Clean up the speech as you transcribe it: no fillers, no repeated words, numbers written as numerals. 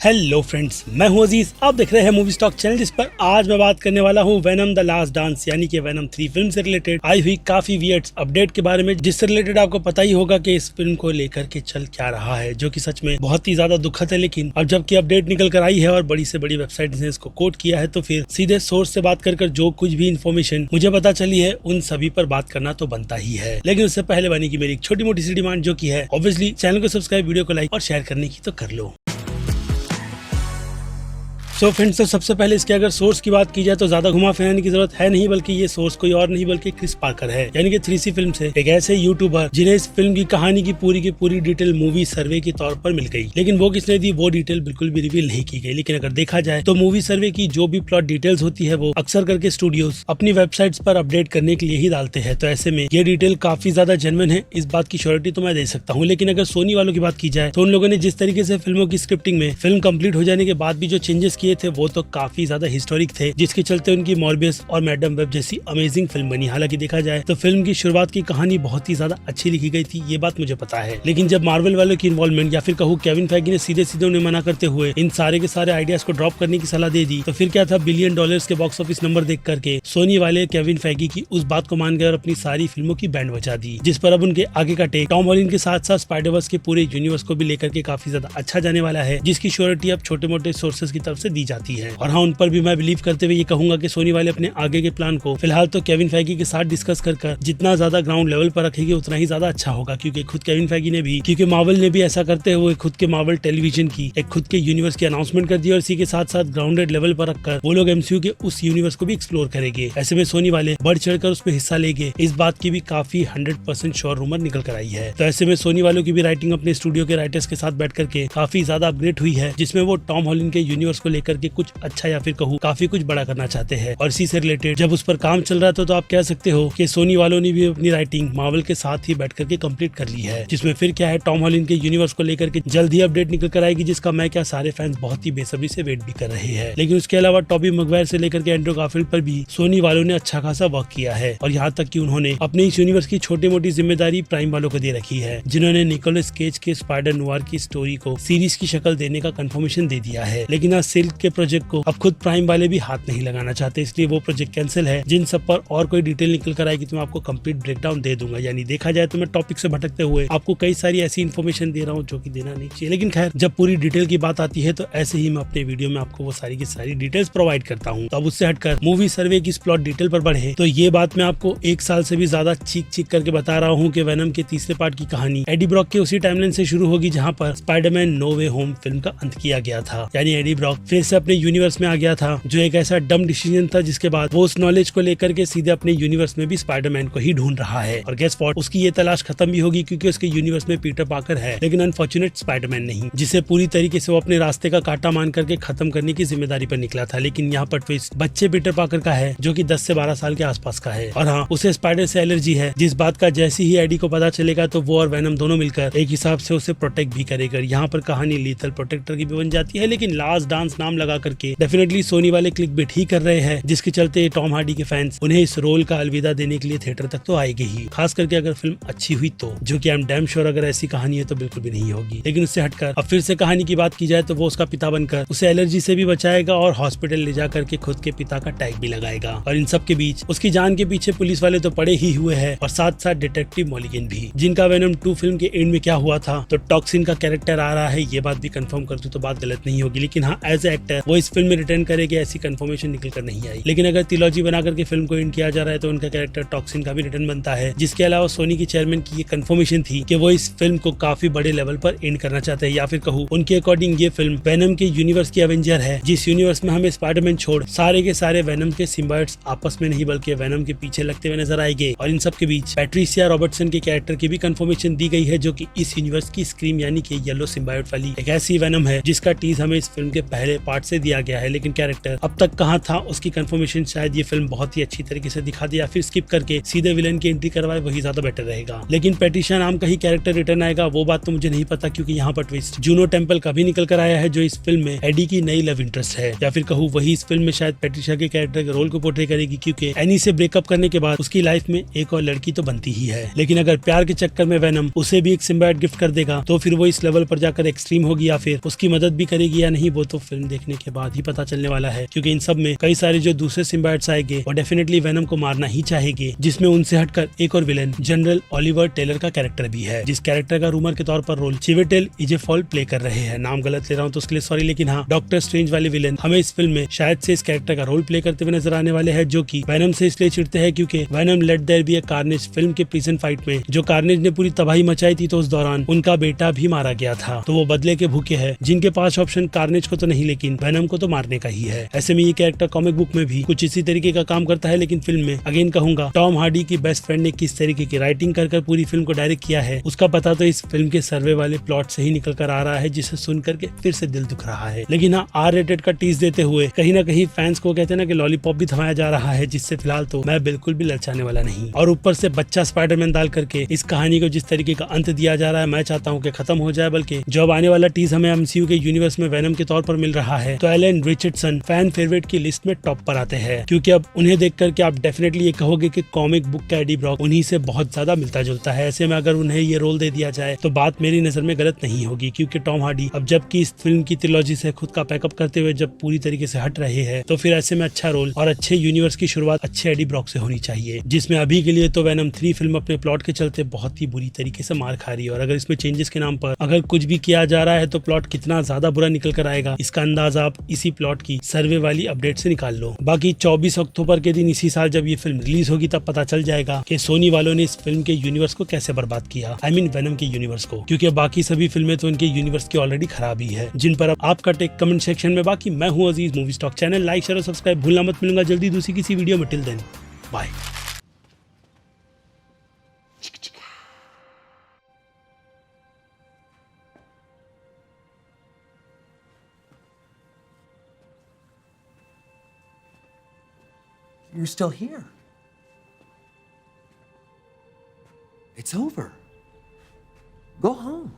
Hello friends, मैं हूं अजीज। आप देख रहे हैं मूवी स्टॉक चैनल, जिस पर आज मैं बात करने वाला हूं वेनम द लास्ट डांस यानी कि वेनम 3 फिल्म से रिलेटेड आई हुई काफी वियर्ड अपडेट के बारे में, जिससे रिलेटेड आपको पता ही होगा कि इस फिल्म को लेकर के चल क्या रहा है, जो कि सच में बहुत ही ज्यादा दुखद है। लेकिन अब जबकि अपडेट निकल कर आई है और बड़ी से बड़ी वेबसाइट ने इसको कोट किया है, तो फिर सीधे सोर्स से बात कर जो कुछ भी इन्फॉर्मेशन मुझे पता चली है उन सभी पर बात करना तो बनता ही है। लेकिन उससे पहले बनी की मेरी एक छोटी मोटी सी डिमांड, जो की है ऑब्वियसली चैनल को सब्सक्राइब, वीडियो को लाइक और शेयर करने की तो कर लो। सो फ्रेंड्स, तो सबसे पहले इसके अगर सोर्स की बात की जाए तो ज्यादा घुमा फिराने की जरूरत है नहीं, बल्कि ये सोर्स कोई और नहीं बल्कि क्रिस पार्कर है, यानी कि 3C फिल्म से एक ऐसे यूट्यूबर जिन्हें इस फिल्म की कहानी की पूरी डिटेल मूवी सर्वे के तौर पर मिल गई। लेकिन वो किसने दी, वो डिटेल बिल्कुल भी रिवील नहीं की गई। लेकिन अगर देखा जाए तो मूवी सर्वे की जो भी प्लॉट डिटेल्स होती है वो अक्सर करके स्टूडियोज अपनी वेबसाइट्स पर अपडेट करने के लिए ही डालते हैं। तो ऐसे में ये डिटेल काफी ज्यादा जेन्युइन है, इस बात की श्योरिटी तो मैं दे सकता हूँ। लेकिन अगर सोनी वालों की बात की जाए तो उन लोगों ने जिस तरीके से फिल्मों की स्क्रिप्टिंग में फिल्म कंप्लीट हो जाने के बाद भी जो चेंजेस किए थे वो तो काफी ज्यादा हिस्टोरिक थे, जिसके चलते उनकी मॉर्बियस और मैडम वेब जैसी अमेजिंग फिल्म बनी। हालांकि देखा जाए तो फिल्म की शुरुआत की कहानी बहुत ही ज्यादा अच्छी लिखी गई थी, ये बात मुझे पता है। लेकिन जब मार्वल वालों की इन्वॉल्वमेंट या फिर कहूँ केविन फैगी ने सीधे सीधे उन्हें मना करते हुए इन सारे के सारे आइडियाज को ड्रॉप करने की सलाह दे दी, तो फिर क्या था, $1 बिलियन के बॉक्स ऑफिस नंबर देख करके सोनी वाले केविन फैगी की उस बात को मान गए और अपनी सारी फिल्मों की बैंड बजा दी, जिस पर अब उनके आगे का टेक टॉम हॉलैंड के साथ साथ स्पाइडरवर्स के पूरे यूनिवर्स को भी लेकर के काफी ज्यादा अच्छा जाने वाला है, जिसकी श्योरिटी अब छोटे मोटे सोर्सेज की तरफ से दी जाती है। और हाँ, उन पर भी मैं बिलीव करते हुए ये कहूंगा कि सोनी वाले अपने आगे के प्लान को फिलहाल तो केविन फैगी के साथ डिस्कस कर जितना ज्यादा ग्राउंड लेवल पर रखेंगे उतना ही ज्यादा अच्छा होगा, क्योंकि खुद केविन फैगी ने भी, क्योंकि मार्वल ने भी ऐसा करते हुए खुद के मार्वल टेलीविजन की एक खुद के यूनिवर्स की अनाउंसमेंट कर दी और इसी के साथ साथ ग्राउंडेड लेवल पर रखकर वो लोग MCU के उस यूनिवर्स को भी एक्सप्लोर करेंगे। ऐसे में सोनी वाले बढ़ चढ़कर उसमें हिस्सा लेंगे, इस बात की भी काफी 100% श्योर रूमर निकल कर आई है। तो ऐसे में सोनी वालों की भी राइटिंग अपने स्टूडियो के राइटर्स के साथ बैठ करके काफी ज्यादा अपग्रेड हुई है, जिसमें वो टॉम हॉलैंड के यूनिवर्स को लेकर के कुछ अच्छा या फिर कहूँ काफी कुछ बड़ा करना चाहते हैं। और इसी से रिलेटेड जब उस पर काम चल रहा था तो आप कह सकते हो कि सोनी वालों ने भी अपनी राइटिंग मार्वल के साथ ही बैठ करके कंप्लीट कर ली है, जिसमें फिर क्या है, टॉम हॉलैंड के यूनिवर्स को लेकर के जल्द ही अपडेट निकल कर आएगी, जिसका मैं क्या सारे फैंस बहुत ही बेसब्री से वेट भी कर रहे हैं। लेकिन उसके अलावा टॉबी मैगवायर से लेकर के एंड्रू गारफील्ड पर भी सोनी वालों ने अच्छा खासा वर्क किया है, और यहाँ तक कि उन्होंने अपने इस यूनिवर्स की छोटी मोटी जिम्मेदारी प्राइम वालों को दे रखी है, जिन्होंने निकोलस केज के स्पाइडर नोवार की स्टोरी को सीरीज की शक्ल देने का कंफर्मेशन दे दिया है। लेकिन आज सिल्क के प्रोजेक्ट को अब खुद प्राइम वाले भी हाथ नहीं लगाना चाहते, इसलिए वो प्रोजेक्ट कैंसिल है। जिन सब पर और कोई डिटेल निकल कर आएगी तो मैं आपको कंप्लीट ब्रेकडाउन दे दूंगा। यानी देखा जाए तो मैं टॉपिक से भटकते हुए आपको कई सारी ऐसी इन्फॉर्मेशन दे रहा हूँ जो कि देना नहीं चाहिए, लेकिन खैर जब पूरी डिटेल की बात आती है तो ऐसे ही मैं अपने वीडियो में आपको वो सारी की सारी डिटेल्स प्रोवाइड करता हूँ। तो अब उससे हटकर मूवी सर्वे की प्लॉट डिटेल पर बढ़े तो ये बात मैं आपको 1 साल से भी ज्यादा चीख करके बता रहा हूँ कि वेनम के तीसरे पार्ट की कहानी एडी ब्रॉक के उसी टाइमलाइन से शुरू होगी जहाँ पर स्पाइडरमैन नो वे होम फिल्म का अंत किया गया था। यानी एडी ब्रॉक फिर से अपने यूनिवर्स में आ गया था, जो एक ऐसा डम डिसीजन था जिसके बाद वो उस नॉलेज को लेकर के सीधे अपने यूनिवर्स में भी स्पाइडरमैन को ही ढूंढ रहा है। और गेस व्हाट, उसकी ये तलाश खत्म भी होगी, क्योंकि उसके यूनिवर्स में पीटर पार्कर है, लेकिन अनफॉर्चुनेट स्पाइडरमैन नहीं, जिसे पूरी तरीके से वो अपने रास्ते का कांटा मान करके खत्म करने की जिम्मेदारी पर निकला था। लेकिन यहाँ पर ट्विस्ट बच्चे पीटर पार्कर का है, जो कि 10 से 12 साल के आसपास का है। और हाँ, उसे स्पाइडर से एलर्जी है, जिस बात का जैसे ही एडी को पता चलेगा तो वो और वेनम दोनों मिलकर एक हिसाब से उसे प्रोटेक्ट भी करेगा। यहाँ पर कहानी लीथल प्रोटेक्टर की भी बन जाती है, लेकिन लास्ट डांस नाम लगा करके डेफिनेटली सोनी वाले क्लिकबेट ही कर रहे हैं, जिसके चलते टॉम हार्डी के फैंस उन्हें इस रोल का अलविदा देने के लिए थिएटर तक तो आएंगे ही, खास करके अगर फिल्म अच्छी हुई तो, जो कि आई एम डैम श्योर अगर ऐसी कहानी है तो बिल्कुल भी नहीं होगी। लेकिन उससे हटकर अब फिर से कहानी की बात की जाए तो वो उसका पिता बनकर उसे एलर्जी से भी बचाएगा और हॉस्पिटल ले जा करके खुद के पिता का टैग भी लगाएगा। और इन सब के बीच उसकी जान के पीछे पुलिस वाले तो पड़े ही हुए हैं, और साथ साथ डिटेक्टिव मॉलिगन भी, जिनका वेनम 2 फिल्म के एंड में क्या हुआ था, तो टॉक्सिन का कैरेक्टर आ रहा है, ये बात भी कंफर्म कर दूं तो बात गलत नहीं होगी। लेकिन हाँ, एज ए एक्टर वो इस फिल्म में रिटर्न करेगी, ऐसी कंफर्मेशन निकल कर नहीं आई। लेकिन अगर तिलॉजी बना करके फिल्म को एंड किया जा रहा है तो उनका कैरेक्टर टॉक्सिन का भी रिटर्न बनता है। जिसके अलावा सोनी की चेयरमैन की ये कंफर्मेशन थी कि वो इस फिल्म को काफी बड़े लेवल पर एंड करना चाहते हैं, या फिर कहूँ उनके अकॉर्डिंग ये फिल्म वेनम के यूनिवर्स की एवेंजर है, जिस यूनिवर्स में हमें स्पाइडरमैन छोड़ सारे के सारे वेनम के सिम्बायोट्स आपस में नहीं बल्कि वेनम के पीछे लगते हुए नजर आएंगे। और इन सब के बीच पैट्रिसिया रॉबर्टसन के कैरेक्टर की भी कंफर्मेशन दी गई है, जो कि इस यूनिवर्स की स्क्रीम यानी कि येलो सिम्बायोट वाली एक ऐसी वेनम है जिसका टीज हमें इस फिल्म के पहले पार्ट से दिया गया है, लेकिन कैरेक्टर अब तक कहाँ था उसकी कंफर्मेशन शायद ये फिल्म बहुत ही अच्छी तरीके से दिखा दिया, फिर स्किप करके सीधे विलन की एंट्री करवाए, वही ज्यादा बेटर रहेगा। लेकिन पैट्रिशिया नाम का ही कैरेक्टर रिटर्न आएगा वो बात तो मुझे नहीं पता, क्योंकि यहाँ पर ट्विस्ट जूनो टेम्पल का भी निकल कर आया है, जो इस फिल्म में एडी की नई लव इंटरेस्ट है, या फिर कहूँ वही इस फिल्म में शायद पैट्रिशिया के कैरेक्टर के रोल को पोर्ट्रे करेगी, क्योंकि एनी से ब्रेकअप करने के बाद उसकी लाइफ में एक और लड़की तो बनती ही है। लेकिन अगर प्यार के चक्कर में वेनम उसे भी एक सिम्बायोट गिफ्ट कर देगा तो फिर वो इस लेवल पर जाकर एक्सट्रीम होगी या फिर उसकी मदद भी करेगी या नहीं, वो तो फिल्म देखने के बाद ही पता चलने वाला है। क्योंकि इन सब में कई सारे जो दूसरे सिम्बायोट्स आएंगे वो डेफिनेटली वेनम को मारना ही चाहेंगे, जिसमें उनसे हटकर एक और विलेन जनरल ओलिवर टेलर का कैरेक्टर भी है, जिस कैरेक्टर का रूमर के तौर पर रोल चिवेटेल इजेफॉल प्ले कर रहे हैं। नाम गलत ले रहा हूँ तो उसके लिए सॉरी, लेकिन हाँ, डॉक्टर स्ट्रेंज वाले विलेन हमें इस फिल्म में शायद से इस कैरेक्टर का रोल प्ले करते हुए नजर आने वाले हैं, जो कि वेनम से इसलिए चिढ़ते हैं क्योंकि Venom let there be a Carnage film के प्रिजन फाइट में जो कार्नेज ने पूरी तबाही मचाई थी, तो उस दौरान उनका बेटा भी मारा गया था, तो वो बदले के भूखे हैं, जिनके पास ऑप्शन कार्नेज को तो नहीं लेकिन वेनम को तो मारने का ही है। ऐसे में ये कैरेक्टर कॉमिक बुक में भी कुछ इसी तरीके का काम करता है, लेकिन फिल्म में अगेन कहूंगा टॉम हार्डी की बेस्ट फ्रेंड ने किस तरीके की राइटिंग कर पूरी फिल्म को डायरेक्ट किया है उसका पता तो इस फिल्म के सर्वे वाले प्लॉट से ही निकल कर आ रहा है, जिसे सुन करके फिर से दिल दुख रहा है। लेकिन हाँ, आर रेटेड का टीज देते हुए कहीं ना कहीं फैंस को कहते हैं ना कि लॉलीपॉप भी थमाया जा रहा है, जिससे फिलहाल तो मैं बिल्कुल भी ललचाने वाला नहीं। और ऊपर से बच्चा स्पाइडरमैन डाल करके इस कहानी को जिस तरीके का अंत दिया जा रहा है, मैं चाहता हूँ कि खत्म हो जाए, बल्कि जो अब आने वाला टीज हमें एमसीयू के यूनिवर्स में वेनम के तौर पर मिल रहा है, तो एलन रिचर्डसन फैन फेवरेट की लिस्ट में टॉप पर आते हैं, क्योंकि अब उन्हें देख करके आप डेफिनेटली ये कहोगे कि कॉमिक बुक का एडी ब्रॉक उन्हीं से बहुत ज्यादा मिलता जुलता है। ऐसे में अगर उन्हें ये रोल दे दिया जाए तो बात मेरी नजर में गलत नहीं होगी, क्योंकि टॉम हार्डी अब जबकि इस फिल्म की ट्रिलॉजी से खुद का पैकअप करते हुए जब पूरी तरीके से हट रहे हैं, तो फिर ऐसे में अच्छा रोल और अच्छे यूनिवर्स की शुरुआत अच्छे एडी ब्रॉक से होनी चाहिए, जिसमें अभी के लिए तो वेनम 3 फिल्म अपने प्लॉट के चलते बहुत ही बुरी तरीके से मार खा रही है, और अगर इसमें चेंजेस के नाम पर अगर कुछ भी किया जा रहा है तो प्लॉट कितना ज्यादा बुरा निकल कर आएगा, इसका अंदाजा आप इसी प्लॉट की सर्वे वाली अपडेट से निकाल लो। बाकी 24 अक्टूबर के दिन इसी साल जब ये फिल्म रिलीज होगी तब पता चल जाएगा कि सोनी वालों ने इस फिल्म के यूनिवर्स को कैसे बर्बाद किया, आई मीन वेनम के यूनिवर्स को, क्योंकि बाकी सभी फिल्में तो उनके यूनिवर्स की ऑलरेडी खराब ही है, जिन पर अब आपका टेक कमेंट सेक्शन में। बाकी मैं हूँ Aziz, movie stock channel like share और सब्सक्राइब भूलना मत। मिलूंगा जल्दी दूसरी किसी वीडियो में, till then bye. You're still here. It's over. Go home.